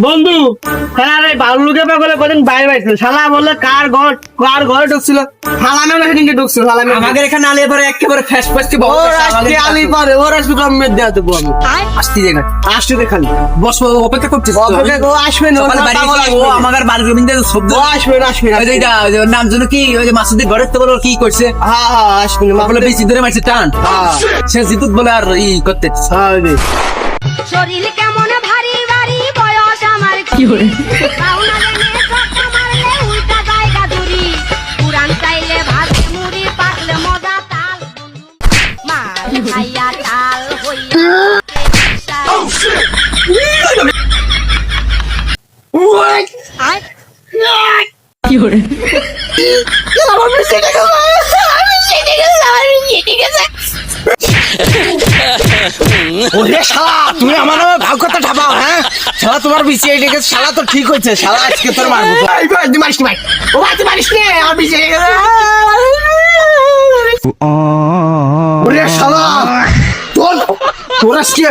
বন্ধু হ্যাঁ রে বাবলুকে বলে কদিন বাইরে বাইছিল শালা বললে কার ঘরে ঢুকছিল হালামে না সেদিনকে ঢুকছিল হালামে আমাদের এখানে আলে পরে একেবারে ফ্যাস ফ্যাসটি বড় ওর আজকে আলি পারে ওর আজকে গম্মের দেয়া দেবো আমি আসতে দেখা আসতে দেখালি বস অপেক্ষা করছিস ও আসবে না সকালে বাড়ি গেছি, ও আমাদের বাড়ির রবীন্দ্র শব্দ ও আসবে না ওই যে এটা, ওই যে ওর নাম যেন কি ওই যে মাসুদের ঘরের তো বলে ওর কি করছে হ্যাঁ হ্যাঁ আসবে না বলে বেশি ধরে মারছে টান হ্যাঁ। সে জিতুত বলে আর ই করতে হ্যাঁ রে শরীর কেমন ভারী ভারী বয়স আমার কি হরে পাওনা জেনে চক্কা মারলে উল্টা জায়গা দূরি পুরান চাইলে ভাত মুড়ি পাকলে মজা তাল মার খাইয়া তাল কি hore ওরে শালা তুমি আমার নামে ভাগ কথা ঠাপাও হ্যাঁ শালা তোমার বিছিয়ে গেছে শালা তো ঠিক হয়েছে শালা আজকে তোর মারবো এই ভাই তুই মারিস নি ভাই ও ভাই তুই মারিস নি আমার বিছিয়ে গেছে ওরে শালা তোর আজকে